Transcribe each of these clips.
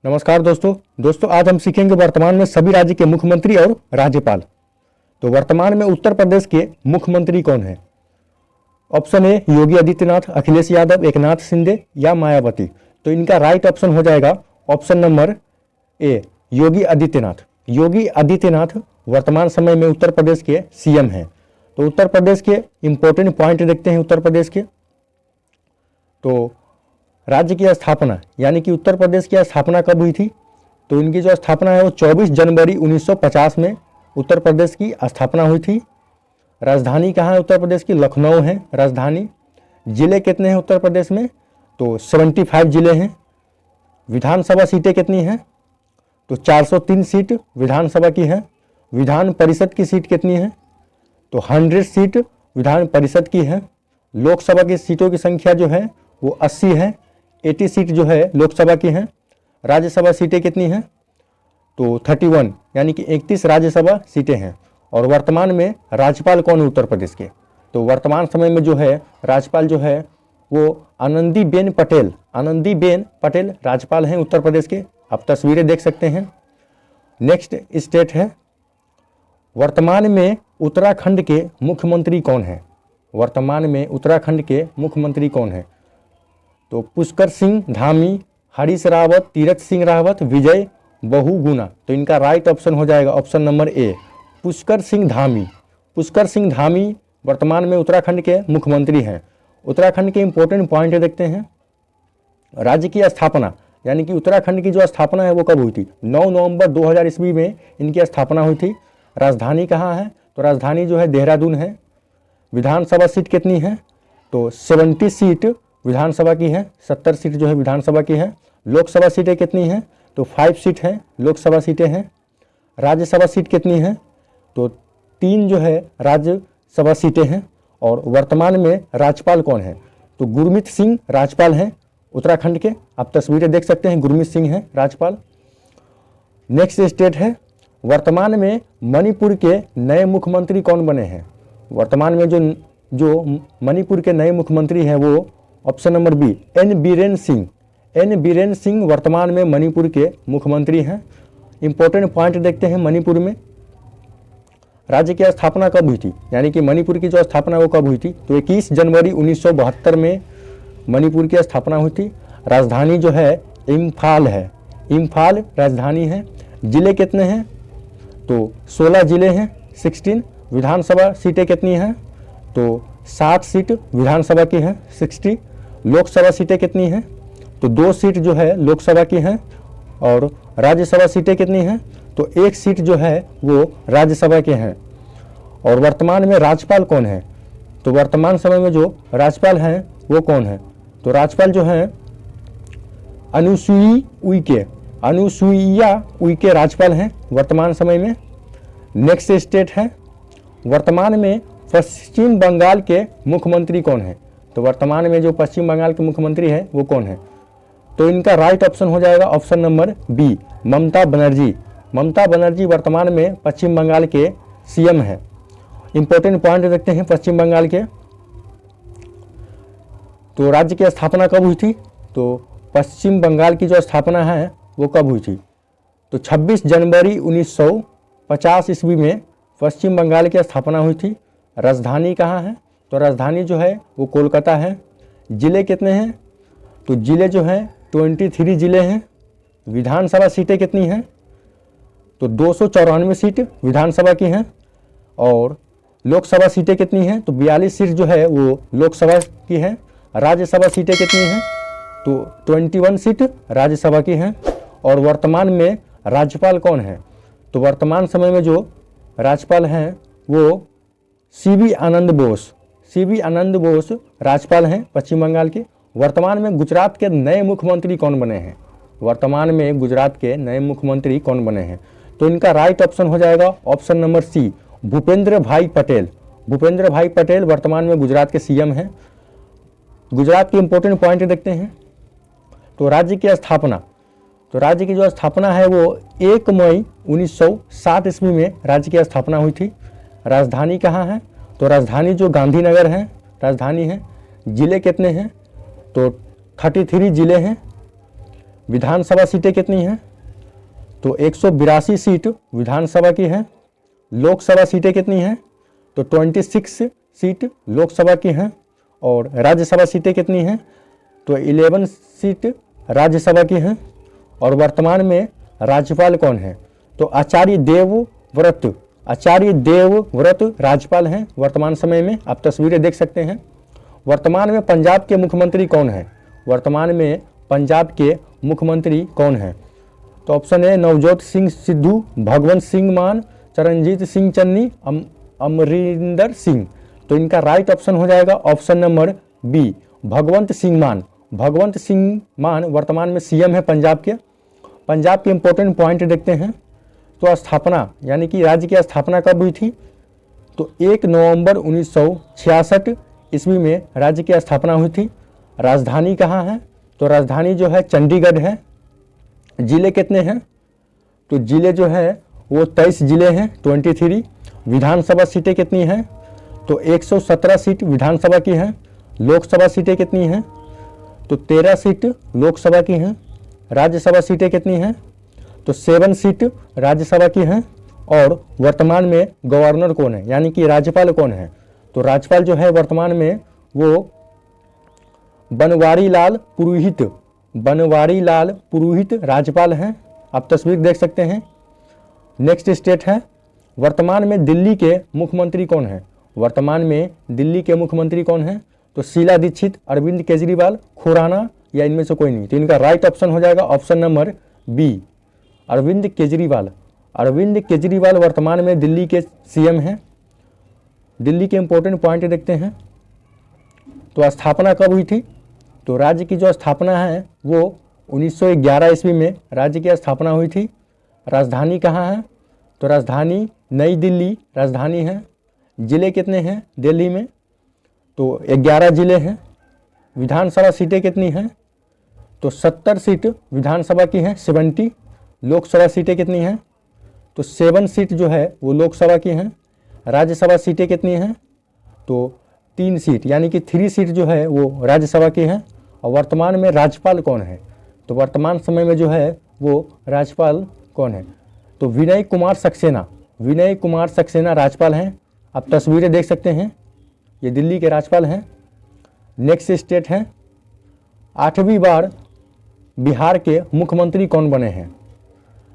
नमस्कार दोस्तों आज हम सीखेंगे वर्तमान में सभी राज्य के मुख्यमंत्री और राज्यपाल। तो वर्तमान में उत्तर प्रदेश के मुख्यमंत्री कौन है? ऑप्शन ए योगी आदित्यनाथ, अखिलेश यादव, एकनाथ शिंदे या मायावती। तो इनका राइट ऑप्शन हो जाएगा ऑप्शन नंबर ए योगी आदित्यनाथ। योगी आदित्यनाथ वर्तमान समय में उत्तर प्रदेश के सीएम हैं। तो उत्तर प्रदेश के इंपॉर्टेंट पॉइंट देखते हैं। उत्तर प्रदेश के तो राज्य की स्थापना यानी कि उत्तर प्रदेश की स्थापना कब हुई थी? तो इनकी जो स्थापना है वो 24 जनवरी 1950 में उत्तर प्रदेश की स्थापना हुई थी। राजधानी कहाँ है उत्तर प्रदेश की? लखनऊ है राजधानी। जिले कितने हैं उत्तर प्रदेश में? तो 75 जिले हैं। विधानसभा सीटें कितनी हैं? तो 403 सीट विधानसभा की है। विधान परिषद की सीट कितनी है? तो 100 सीट विधान परिषद की है। लोकसभा की सीटों की संख्या जो है वो 80 है। 80 सीट जो है लोकसभा की हैं। राज्यसभा सीटें कितनी हैं? तो 31 यानी कि 31 राज्यसभा सीटें हैं। और वर्तमान में राज्यपाल कौन है उत्तर प्रदेश के? तो वर्तमान समय में जो है राज्यपाल जो है वो आनंदीबेन पटेल राज्यपाल हैं उत्तर प्रदेश के। आप तस्वीरें देख सकते हैं। नेक्स्ट स्टेट है, वर्तमान में उत्तराखंड के मुख्यमंत्री कौन है? वर्तमान में उत्तराखंड के मुख्यमंत्री कौन है? तो पुष्कर सिंह धामी, हरीश रावत, तीरथ सिंह रावत, विजय बहुगुणा। तो इनका राइट ऑप्शन हो जाएगा ऑप्शन नंबर ए पुष्कर सिंह धामी। पुष्कर सिंह धामी वर्तमान में उत्तराखंड के मुख्यमंत्री हैं। उत्तराखंड के इंपॉर्टेंट पॉइंट देखते हैं। राज्य की स्थापना यानी कि उत्तराखंड की जो स्थापना है वो कब हुई थी? 9 नवंबर 2000 ईस्वी में इनकी स्थापना हुई थी। राजधानी कहाँ है? तो राजधानी जो है देहरादून है। विधानसभा सीट कितनी है? तो 70 सीट विधानसभा की है। 70 सीट जो है विधानसभा की है। लोकसभा सीटें कितनी हैं? तो 5 सीट हैं लोकसभा सीटें हैं। राज्यसभा सीट कितनी है? तो 3 जो है राज्यसभा सीटें हैं। और वर्तमान में राज्यपाल कौन है? तो गुरमीत सिंह राज्यपाल हैं उत्तराखंड के। आप तस्वीरें देख सकते हैं, गुरमीत सिंह हैं राज्यपाल। नेक्स्ट स्टेट है, वर्तमान में मणिपुर के नए मुख्यमंत्री कौन बने हैं? वर्तमान में जो मणिपुर के नए मुख्यमंत्री हैं वो option number B N Biren Singh वर्तमान में मणिपुर के मुख्यमंत्री हैं। इंपॉर्टेंट पॉइंट देखते हैं। मणिपुर में राज्य की स्थापना कब हुई थी यानी कि मणिपुर की जो स्थापना वो कब हुई थी? तो 21 जनवरी 1972 में मणिपुर की स्थापना हुई थी। राजधानी जो है इम्फाल है। इम्फाल राजधानी है। जिले कितने हैं? तो 16 जिले हैं 16। विधानसभा सीटें कितनी हैं? तो 60 सीट विधानसभा की हैं 60। लोकसभा सीटें कितनी हैं? तो 2 सीट जो है लोकसभा की हैं। और राज्यसभा सीटें कितनी हैं? तो 1 सीट जो है वो राज्यसभा के हैं। और वर्तमान में राज्यपाल कौन है? तो वर्तमान समय में जो राज्यपाल हैं वो कौन है? तो राज्यपाल जो है अनुसुईया उइके राज्यपाल हैं वर्तमान समय में। नेक्स्ट स्टेट है, वर्तमान में पश्चिम बंगाल के मुख्यमंत्री कौन है? तो वर्तमान में जो पश्चिम बंगाल के मुख्यमंत्री हैं वो कौन है? तो इनका राइट ऑप्शन हो जाएगा option number B Mamata Banerjee. Mamata Banerjee वर्तमान में पश्चिम बंगाल के सीएम हैं। इंपॉर्टेंट पॉइंट देखते हैं पश्चिम बंगाल के। तो राज्य की स्थापना कब हुई थी? तो पश्चिम बंगाल की जो स्थापना है वो कब हुई थी? तो 26 जनवरी 1950 ईस्वी में पश्चिम बंगाल की स्थापना हुई थी। राजधानी कहाँ है? तो राजधानी जो है वो कोलकाता है। जिले कितने हैं? तो जिले जो हैं 23 जिले हैं। विधानसभा सीटें कितनी हैं? तो 294 सीट विधानसभा की हैं। और लोकसभा सीटें कितनी हैं? तो 42 सीट जो है वो लोकसभा की हैं। राज्यसभा सीटें कितनी हैं? तो 21 सीट राज्यसभा की हैं। और वर्तमान में राज्यपाल कौन है? तो वर्तमान समय में जो राज्यपाल हैं वो सीवी आनंद बोस राज्यपाल हैं पश्चिम बंगाल के। वर्तमान में गुजरात के नए मुख्यमंत्री कौन बने हैं? वर्तमान में गुजरात के नए मुख्यमंत्री कौन बने हैं? तो इनका राइट ऑप्शन हो जाएगा ऑप्शन नंबर सी भूपेंद्र भाई पटेल वर्तमान में गुजरात के सीएम हैं। गुजरात के इंपॉर्टेंट पॉइंट देखते हैं। तो राज्य की स्थापना, तो राज्य की जो स्थापना है वो 1 मई 1960 ईस्वी में राज्य की स्थापना हुई थी। राजधानी कहाँ है? तो राजधानी जो गांधीनगर है राजधानी है। जिले कितने हैं? तो 33 जिले हैं। विधानसभा सीटें कितनी हैं? तो 182 सीट विधानसभा की हैं। लोकसभा सीटें कितनी हैं? तो 26 सीट लोकसभा की हैं। और राज्यसभा सीटें कितनी हैं? तो 11 सीट राज्यसभा की हैं। और वर्तमान में राज्यपाल कौन है? तो आचार्य देवव्रत राज्यपाल हैं वर्तमान समय में। आप तस्वीरें देख सकते हैं। वर्तमान में पंजाब के मुख्यमंत्री कौन है? वर्तमान में पंजाब के मुख्यमंत्री कौन है? तो ऑप्शन है नवजोत सिंह सिद्धू, भगवंत सिंह मान, चरणजीत सिंह चन्नी, अमरिंदर सिंह। तो इनका राइट ऑप्शन हो जाएगा option number B, Bhagwant Singh मान। भगवंत सिंह मान वर्तमान में सीएम है पंजाब के। पंजाब के इंपॉर्टेंट पॉइंट देखते हैं। तो स्थापना यानी कि राज्य की स्थापना कब हुई थी? तो 1 नवंबर 1966 ईस्वी में राज्य की स्थापना हुई थी। राजधानी कहाँ है? तो राजधानी जो है चंडीगढ़ है। जिले कितने हैं? तो जिले जो है वो 23 जिले हैं, 23। विधानसभा सीटें कितनी हैं? तो 117 सीट विधानसभा की हैं। लोकसभा सीटें कितनी हैं? तो 13 सीट लोकसभा की हैं। राज्यसभा सीटें कितनी हैं? तो 7 सीट राज्यसभा की हैं। और वर्तमान में गवर्नर कौन है यानी कि राज्यपाल कौन है? तो राज्यपाल जो है वर्तमान में वो बनवारी लाल पुरोहित राज्यपाल हैं। आप तस्वीर देख सकते हैं। नेक्स्ट स्टेट है, वर्तमान में दिल्ली के मुख्यमंत्री कौन है? वर्तमान में दिल्ली के मुख्यमंत्री कौन है? तो शीला दीक्षित, अरविंद केजरीवाल, खुराना या इनमें से कोई नहीं। तो इनका राइट ऑप्शन हो जाएगा option number B, Arvind Kejriwal. Arvind Kejriwal वर्तमान में दिल्ली के सीएम हैं। दिल्ली के इंपॉर्टेंट पॉइंट देखते हैं। तो स्थापना कब हुई थी? तो राज्य की जो स्थापना है वो 1911 ईस्वी में राज्य की स्थापना हुई थी। राजधानी कहाँ है? तो राजधानी नई दिल्ली राजधानी है। जिले कितने हैं दिल्ली में? तो 11 जिले हैं। विधानसभा सीटें कितनी हैं? तो 70 सीट विधानसभा की हैं, 70। लोकसभा सीटें कितनी हैं? तो 7 सीट जो है वो लोकसभा की हैं। राज्यसभा सीटें कितनी हैं? तो 3 सीट यानी कि 3 सीट जो है वो राज्यसभा की हैं। और वर्तमान में राज्यपाल कौन है? तो वर्तमान समय में जो है वो राज्यपाल कौन है? तो विनय कुमार सक्सेना राज्यपाल हैं। आप तस्वीरें देख सकते हैं। ये दिल्ली के राज्यपाल हैं। नेक्स्ट स्टेट है, 8वीं बार बिहार के मुख्यमंत्री कौन बने हैं?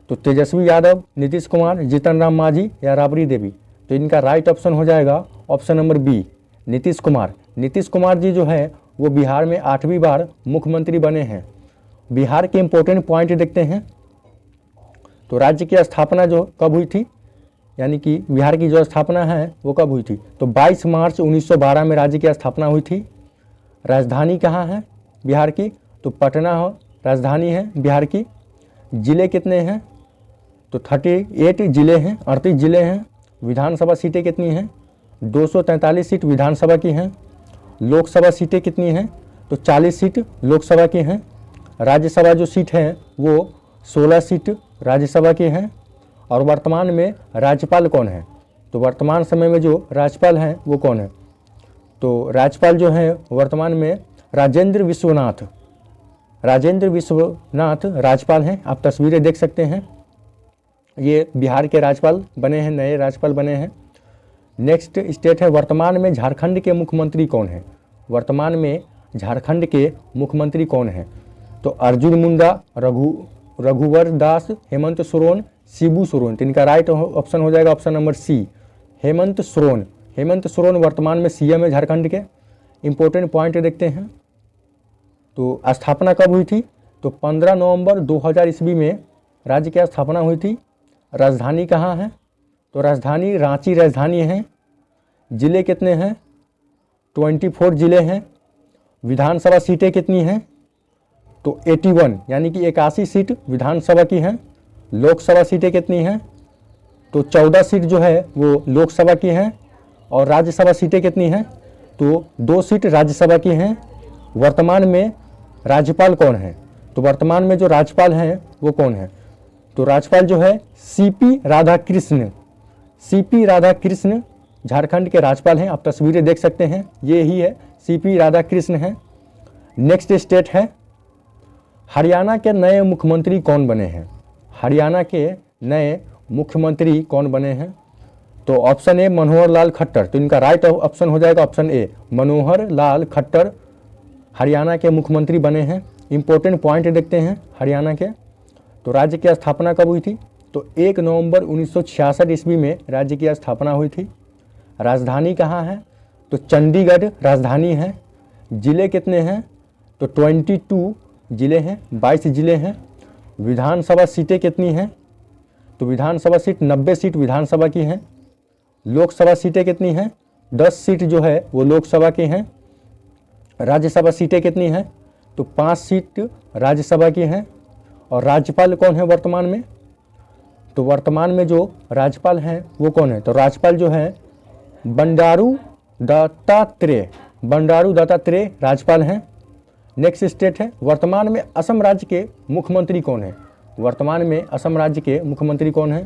तो तेजस्वी यादव, नीतीश कुमार, जीतन राम मांझी या राबड़ी देवी। तो इनका राइट ऑप्शन हो जाएगा option number B, Nitish Kumar. Nitish Kumar ji जो है वो बिहार में 8वीं बार मुख्यमंत्री बने हैं। बिहार के इंपॉर्टेंट पॉइंट देखते हैं। तो राज्य की स्थापना जो कब हुई थी यानी कि बिहार की जो स्थापना है वो कब हुई थी? तो 22 मार्च 1912 में राज्य की स्थापना हुई थी। राजधानी कहाँ है बिहार की? तो पटना राजधानी है बिहार की। जिले कितने हैं? तो 38 जिले हैं, 38 जिले हैं। विधानसभा सीटें कितनी हैं? 243 सीट विधानसभा की हैं। लोकसभा सीटें कितनी हैं? तो 40 सीट लोकसभा की हैं। राज्यसभा जो सीट है वो 16 सीट राज्यसभा की हैं। और वर्तमान में राज्यपाल कौन है? तो वर्तमान समय में जो राज्यपाल हैं वो कौन है? तो राज्यपाल जो है वर्तमान में राजेंद्र विश्वनाथ राज्यपाल हैं। आप तस्वीरें देख सकते हैं। ये बिहार के राज्यपाल बने हैं, नए राज्यपाल बने हैं। नेक्स्ट स्टेट है, वर्तमान में झारखंड के मुख्यमंत्री कौन है? वर्तमान में झारखंड के मुख्यमंत्री कौन है? तो अर्जुन मुंडा, रघुवर दास, हेमंत सोरेन, शिबू सोरेन। तो इनका राइट ऑप्शन हो जाएगा option number C, Hemant Soren वर्तमान में सीएम है झारखंड के। इंपॉर्टेंट पॉइंट देखते हैं। तो स्थापना कब हुई थी? तो 15 नवंबर 2000 ईस्वी में राज्य की स्थापना हुई थी। राजधानी कहाँ है? तो राजधानी रांची राजधानी है। जिले कितने हैं? 24 जिले हैं। विधानसभा सीटें कितनी हैं? तो 81 यानी कि 81 सीट विधानसभा की हैं। लोकसभा सीटें कितनी हैं? तो 14 सीट जो है वो लोकसभा की हैं। और राज्यसभा सीटें कितनी हैं? तो 2 सीट राज्यसभा की हैं। वर्तमान में राज्यपाल कौन है? तो वर्तमान में जो राज्यपाल हैं वो कौन है? तो राज्यपाल जो है सीपी राधाकृष्ण झारखंड के राज्यपाल हैं। आप तस्वीरें देख सकते हैं, ये ही है, सीपी राधाकृष्ण हैं। नेक्स्ट स्टेट है हरियाणा के नए मुख्यमंत्री कौन बने हैं? हरियाणा के नए मुख्यमंत्री कौन बने हैं? तो ऑप्शन ए मनोहर लाल खट्टर, तो इनका राइट ऑप्शन हो जाएगा ऑप्शन ए, मनोहर लाल खट्टर हरियाणा के मुख्यमंत्री बने हैं। इंपॉर्टेंट पॉइंट देखते हैं हरियाणा के। तो राज्य की स्थापना कब हुई थी? तो 1 नवंबर 1966 ईस्वी में राज्य की स्थापना हुई थी। राजधानी कहाँ है? तो चंडीगढ़ राजधानी है। जिले कितने हैं? तो 22 जिले हैं, 22 जिले हैं। विधानसभा सीटें कितनी हैं? तो विधानसभा सीट 90 सीट विधानसभा की हैं। लोकसभा सीटें कितनी हैं? 10 सीट जो है वो लोकसभा की हैं। राज्यसभा सीटें कितनी हैं? तो 5 सीट राज्यसभा की हैं। और राज्यपाल कौन है वर्तमान में? तो वर्तमान में जो राज्यपाल हैं वो कौन है? तो राज्यपाल जो है बंडारू दत्तात्रेय, बंडारू दत्तात्रेय राज्यपाल हैं। नेक्स्ट स्टेट है, वर्तमान में असम राज्य के मुख्यमंत्री कौन है? वर्तमान में असम राज्य के मुख्यमंत्री कौन है?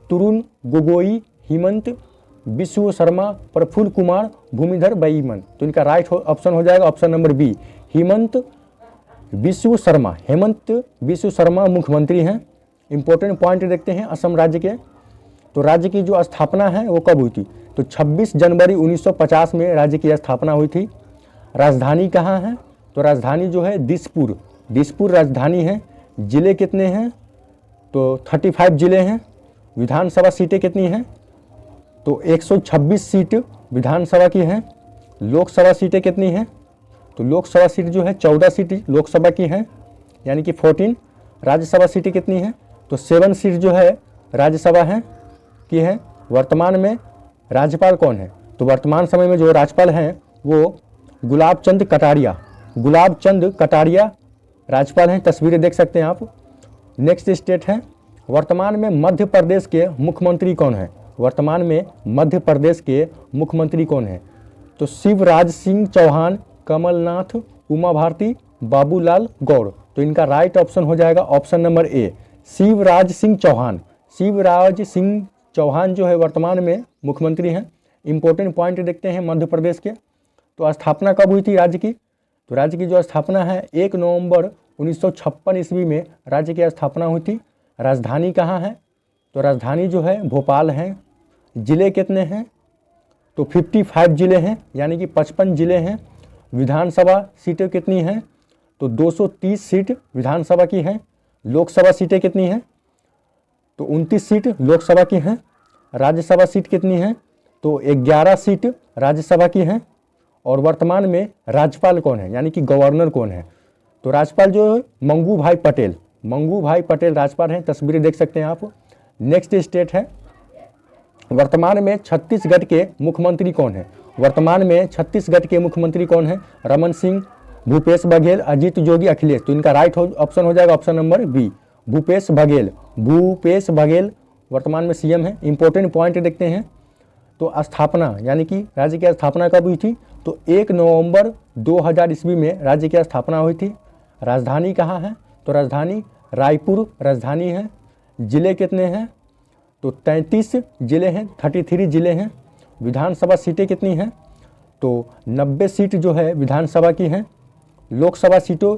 तरुण गोगोई, हेमंत बिश्व शर्मा, प्रफुल्ल कुमार, भूमिधर बैमन। तो इनका राइट ऑप्शन हो जाएगा option number B, Himanta Biswa Sarma. Himanta Biswa Sarma मुख्यमंत्री हैं। इंपॉर्टेंट पॉइंट देखते हैं असम राज्य के। तो राज्य की जो स्थापना है वो कब हुई थी? तो 26 जनवरी 1950 में राज्य की स्थापना हुई थी। राजधानी कहाँ है? तो राजधानी जो है दिसपुर, दिसपुर राजधानी है। जिले कितने हैं? तो 35 जिले हैं। विधानसभा सीटें कितनी हैं? तो 126 सीट विधानसभा की हैं। लोकसभा सीटें कितनी हैं? तो लोकसभा सीट जो है 14 सीट लोकसभा की हैं, यानी कि 14। राज्यसभा सीटें कितनी हैं? तो 7 सीट जो है राज्यसभा है की है। वर्तमान में राज्यपाल कौन है? तो वर्तमान समय में जो राज्यपाल हैं वो गुलाब चंद कटारिया, गुलाब चंद कटारिया राज्यपाल हैं। तस्वीरें देख सकते हैं आप। नेक्स्ट स्टेट है, वर्तमान में मध्य प्रदेश के मुख्यमंत्री कौन है? वर्तमान में मध्य प्रदेश के मुख्यमंत्री कौन है? तो शिवराज सिंह चौहान, कमलनाथ, उमा भारती, बाबूलाल गौड़। तो इनका राइट ऑप्शन हो जाएगा option number A, Shivraj Singh Chouhan. Shivraj Singh Chouhan जो है वर्तमान में मुख्यमंत्री हैं। इंपॉर्टेंट पॉइंट देखते हैं मध्य प्रदेश के। तो स्थापना कब हुई थी राज्य की? तो राज्य की जो स्थापना है 1 नवंबर 1956 ईस्वी में राज्य की स्थापना हुई थी। राजधानी कहाँ है? तो राजधानी जो है भोपाल है। जिले कितने हैं? तो 55 जिले हैं, यानी कि 55 जिले हैं। विधानसभा सीटें कितनी हैं? तो 230 सीट विधानसभा की हैं। लोकसभा सीटें कितनी हैं? तो 29 सीट लोकसभा की हैं। राज्यसभा सीट कितनी है? तो 11 सीट राज्यसभा की हैं। और वर्तमान में राज्यपाल कौन है, यानी कि गवर्नर कौन है? तो राज्यपाल जो है मंगू भाई पटेल, मंगू भाई पटेल राज्यपाल हैं। तस्वीरें देख सकते हैं आप। नेक्स्ट स्टेट है, वर्तमान में छत्तीसगढ़ के मुख्यमंत्री कौन है? वर्तमान में छत्तीसगढ़ के मुख्यमंत्री कौन है? रमन सिंह, भूपेश बघेल, अजीत जोगी, अखिलेश। तो इनका राइट ऑप्शन हो जाएगा option number B, Bhupesh Baghel. Bhupesh Baghel वर्तमान में सीएम है। इंपॉर्टेंट पॉइंट देखते हैं। तो स्थापना, यानी कि राज्य की स्थापना कब हुई थी? तो 1 नवंबर 2000 ईस्वी में राज्य की स्थापना हुई थी। राजधानी कहाँ है? तो राजधानी रायपुर राजधानी है। जिले कितने हैं? तो 33 जिले हैं, 33 जिले हैं। विधानसभा सीटें कितनी हैं? तो 90 सीट जो है विधानसभा की हैं। लोकसभा सीटों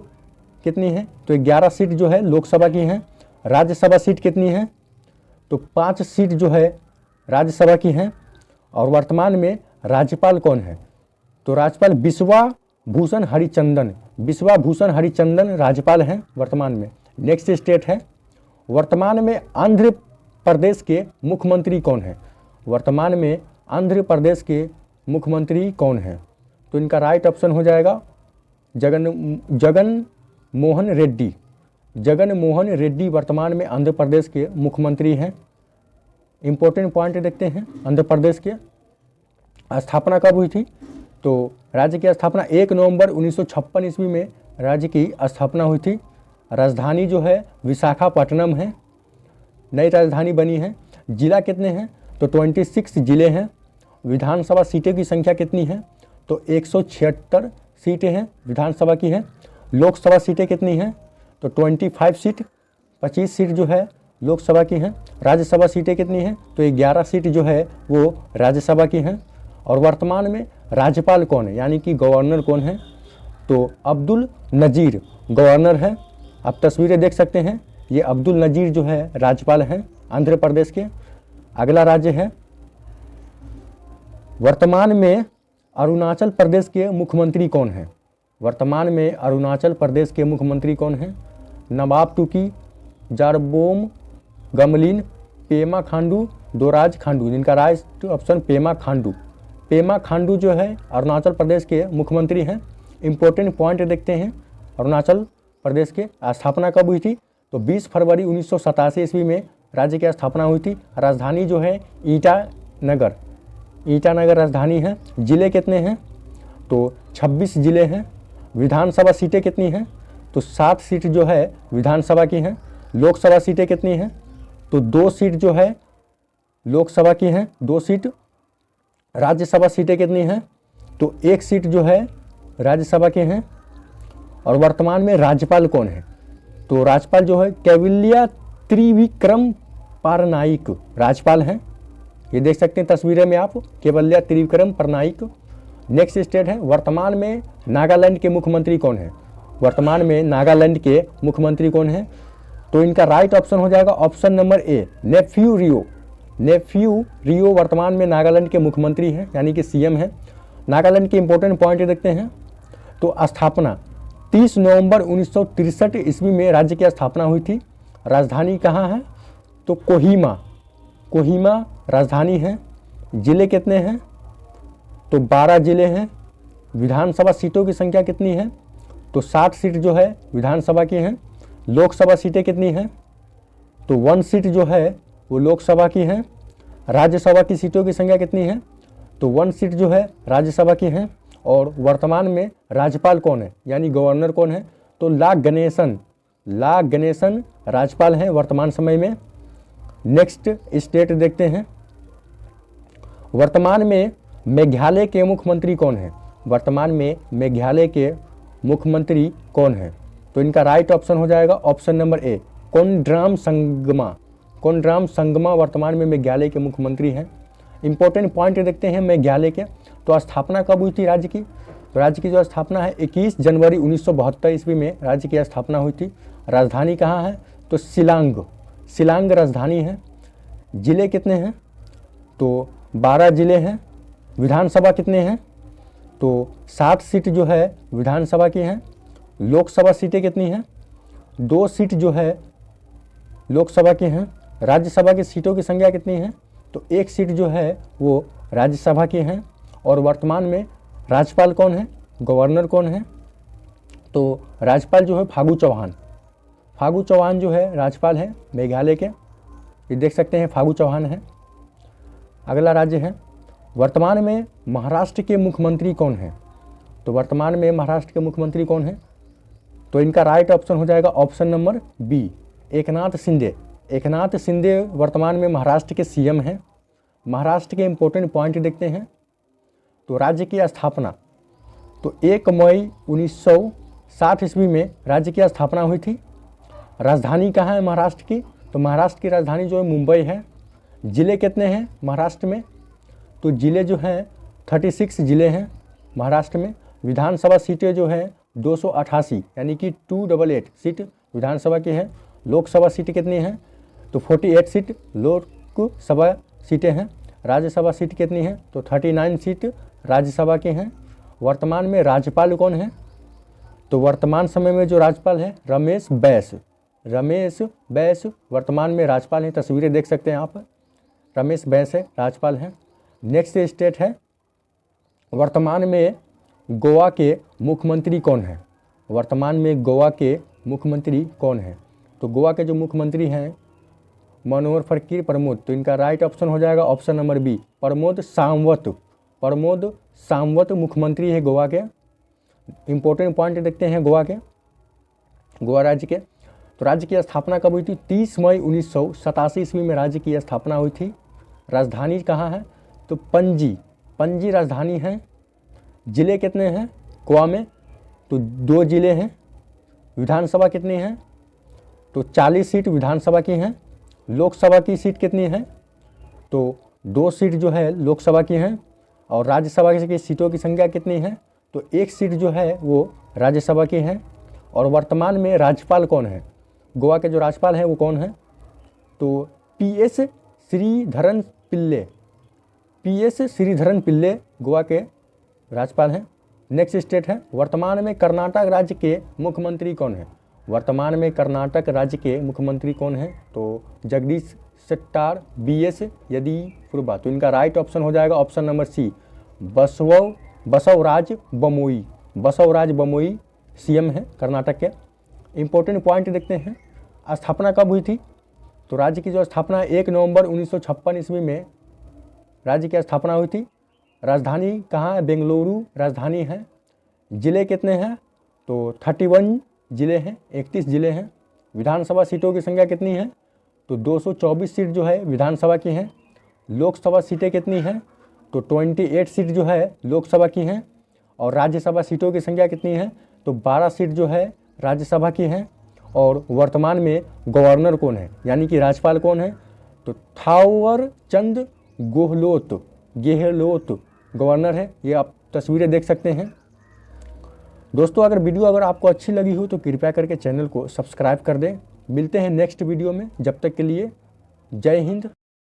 कितनी हैं? तो 11 सीट जो है लोकसभा की हैं। राज्यसभा सीट कितनी है? तो 5 सीट जो है राज्यसभा की हैं। और वर्तमान में राज्यपाल कौन है? तो राज्यपाल बिश्वा भूषण हरिचंदन, बिश्वा भूषण हरिचंदन राज्यपाल हैं वर्तमान में। नेक्स्ट स्टेट है, वर्तमान में आंध्र प्रदेश के मुख्यमंत्री कौन है? वर्तमान में आंध्र प्रदेश के मुख्यमंत्री कौन है? तो इनका राइट ऑप्शन हो जाएगा जगन मोहन रेड्डी। जगन मोहन रेड्डी वर्तमान में आंध्र प्रदेश के मुख्यमंत्री हैं। इंपॉर्टेंट पॉइंट देखते हैं आंध्र प्रदेश के। स्थापना कब हुई थी? तो राज्य की स्थापना 1 नवंबर 1956 ईस्वी में राज्य की स्थापना हुई थी। राजधानी जो है विशाखापट्टनम है, नई राजधानी बनी है। जिला कितने हैं? तो 26 जिले हैं। विधानसभा सीटें की संख्या कितनी है? तो 176 सीटें हैं विधानसभा की हैं। लोकसभा सीटें कितनी हैं? तो 25 सीट, 25 सीट जो है लोकसभा की हैं। राज्यसभा सीटें कितनी हैं? तो 11 सीट जो है वो राज्यसभा की हैं। और वर्तमान में राज्यपाल कौन है, यानी कि गवर्नर कौन है? तो अब्दुल नज़ीर गवर्नर है। आप तस्वीरें देख सकते हैं, ये अब्दुल नजीर जो है राज्यपाल हैं आंध्र प्रदेश के। अगला राज्य है, वर्तमान में अरुणाचल प्रदेश के मुख्यमंत्री कौन हैं? वर्तमान में अरुणाचल प्रदेश के मुख्यमंत्री कौन हैं? नवाब टुकी, जारबोम गमलिन, पेमा खांडू, दोराज खांडू। जिनका राइट ऑप्शन पेमा खांडू। पेमा खांडू जो है अरुणाचल प्रदेश के मुख्यमंत्री हैं। इंपॉर्टेंट पॉइंट देखते हैं, अरुणाचल प्रदेश के स्थापना कब हुई थी? तो 20 फरवरी 1987 ईस्वी में राज्य की स्थापना हुई थी। राजधानी जो है ईटानगर, ईटानगर राजधानी है। जिले कितने हैं? तो 26 जिले हैं। विधानसभा सीटें कितनी हैं? तो 7 सीट जो है विधानसभा की हैं। लोकसभा सीटें कितनी हैं? तो 2 सीट जो है लोकसभा की हैं, 2 सीट। राज्यसभा सीटें कितनी हैं? तो 1 सीट जो है राज्यसभा के हैं। और वर्तमान में राज्यपाल कौन है? तो राज्यपाल जो है कैवल्या त्रिविक्रम पारनाइक राज्यपाल हैं। ये देख सकते हैं तस्वीरें में आप, कैवल्या त्रिविक्रम पारनाइक। नेक्स्ट स्टेट है, वर्तमान में नागालैंड के मुख्यमंत्री कौन है? वर्तमान में नागालैंड के मुख्यमंत्री कौन है? तो इनका राइट ऑप्शन हो जाएगा ऑप्शन नंबर ए, नेफ्यू रियो। नेफ्यू रियो वर्तमान में नागालैंड के मुख्यमंत्री हैं, यानी कि सीएम हैं। नागालैंड के इंपॉर्टेंट पॉइंट देखते हैं। तो स्थापना 30 नवंबर 1963 ईस्वी में राज्य की स्थापना हुई थी। राजधानी कहाँ है? तो कोहिमा, कोहिमा राजधानी है। जिले कितने हैं? तो 12 जिले हैं। विधानसभा सीटों की संख्या कितनी है? तो 60 सीट जो है विधानसभा की हैं। लोकसभा सीटें कितनी हैं? तो 1 सीट जो है वो लोकसभा की हैं। राज्यसभा की सीटों की संख्या कितनी है? तो 1 सीट जो है राज्यसभा की हैं। और वर्तमान में राज्यपाल कौन है, यानी गवर्नर कौन है? तो ला गणेशन राज्यपाल हैं वर्तमान समय में। नेक्स्ट स्टेट देखते हैं, वर्तमान में मेघालय के मुख्यमंत्री कौन है? वर्तमान में मेघालय के मुख्यमंत्री कौन है? तो इनका राइट ऑप्शन हो जाएगा option number A, Conrad Sangma. Conrad Sangma वर्तमान में मेघालय के मुख्यमंत्री हैं। इंपॉर्टेंट पॉइंट देखते हैं मेघालय के। तो स्थापना कब हुई थी राज्य की? तो राज्य की जो स्थापना है 21 जनवरी 1972 ईस्वी में राज्य की स्थापना हुई थी। राजधानी कहाँ है? तो शिलांग राजधानी है। जिले कितने हैं? तो 12 जिले हैं। विधानसभा कितने हैं? तो 7 सीट जो है विधानसभा की हैं। लोकसभा सीटें कितनी हैं? 2 सीट जो है लोकसभा की हैं। राज्यसभा की सीटों की संख्या कितनी है? तो 1 सीट जो है वो राज्यसभा की हैं। और वर्तमान में राज्यपाल कौन है, गवर्नर कौन है? तो राज्यपाल जो है फागू चौहान जो है राज्यपाल है मेघालय के। ये देख सकते हैं फागू चौहान है। अगला राज्य है, वर्तमान में महाराष्ट्र के मुख्यमंत्री कौन है? तो वर्तमान में महाराष्ट्र के मुख्यमंत्री कौन है? तो इनका राइट ऑप्शन हो जाएगा option number B, Eknath Shinde. Eknath Shinde वर्तमान में महाराष्ट्र के सीएम हैं। महाराष्ट्र के इंपॉर्टेंट पॉइंट देखते हैं। तो राज्य की स्थापना तो 1 मई 1960 ईस्वी में राज्य की स्थापना हुई थी। राजधानी कहाँ है महाराष्ट्र की? तो महाराष्ट्र की राजधानी जो है मुंबई है। जिले कितने हैं महाराष्ट्र में? तो जिले जो हैं 36 जिले हैं महाराष्ट्र में। विधानसभा सीटें जो हैं 288 यानी कि 288 सीट विधानसभा की है। लोकसभा सीट कितनी हैं? तो 48 सीट लोकसभा सीटें हैं। राज्यसभा सीट कितनी है? तो 39 सीट राज्यसभा की हैं। वर्तमान में राज्यपाल कौन है? तो वर्तमान समय में जो राज्यपाल है रमेश बैस वर्तमान में राज्यपाल हैं। तस्वीरें देख सकते हैं आप, रमेश बैस है राज्यपाल हैं। नेक्स्ट स्टेट है, वर्तमान में गोवा के मुख्यमंत्री कौन है? वर्तमान में गोवा के मुख्यमंत्री कौन है? तो गोवा के जो मुख्यमंत्री हैं मनोहर फकीर प्रमोद। तो इनका राइट ऑप्शन हो जाएगा option number B, Pramod Sawant मुख्यमंत्री है गोवा के। इंपॉर्टेंट पॉइंट देखते हैं गोवा राज्य के। तो राज्य की स्थापना कब हुई थी? 30 मई 1987 ईस्वी में राज्य की स्थापना हुई थी। राजधानी कहाँ है? तो पणजी राजधानी है। जिले कितने हैं गोवा में? तो 2 जिले हैं। विधानसभा कितनी है? तो 40 सीट विधानसभा की हैं। लोकसभा की सीट कितनी है? तो 2 सीट जो है लोकसभा की हैं। और राज्यसभा की सीटों की संख्या कितनी है? तो 1 सीट जो है वो राज्यसभा की है। और वर्तमान में राज्यपाल कौन है? गोवा के जो राज्यपाल हैं वो कौन है? तो PS श्रीधरन पिल्ले, PS श्रीधरन पिल्ले गोवा के राज्यपाल हैं। नेक्स्ट स्टेट है, वर्तमान में कर्नाटक राज्य के मुख्यमंत्री कौन है? वर्तमान में कर्नाटक राज्य के मुख्यमंत्री कौन है? तो जगदीश शेट्टार, BS येदियुरप्पा। तो इनका राइट ऑप्शन हो जाएगा option number C, Basavaraj Bommai. Basavaraj Bommai CM है कर्नाटक के। इंपॉर्टेंट पॉइंट देखते हैं, स्थापना कब हुई थी? तो राज्य की जो स्थापना 1 नवंबर 1956 ईस्वी में राज्य की स्थापना हुई थी। राजधानी कहाँ है? बेंगलुरु राजधानी है। जिले कितने हैं? तो 31 जिले हैं, 31 जिले हैं। विधानसभा सीटों की संख्या कितनी है? तो 224 सीट जो है विधानसभा की हैं। लोकसभा सीटें कितनी हैं? तो 28 सीट जो है लोकसभा की हैं। और राज्यसभा सीटों की संख्या कितनी है? तो 12 सीट जो है राज्यसभा की हैं। और वर्तमान में गवर्नर कौन है, यानी कि राज्यपाल कौन है? तो थावर चंद गेहलोत गवर्नर है। ये आप तस्वीरें देख सकते हैं। दोस्तों अगर आपको अच्छी लगी हो तो कृपया करके चैनल को सब्सक्राइब कर दें। मिलते हैं नेक्स्ट वीडियो में, जब तक के लिए जय हिंद।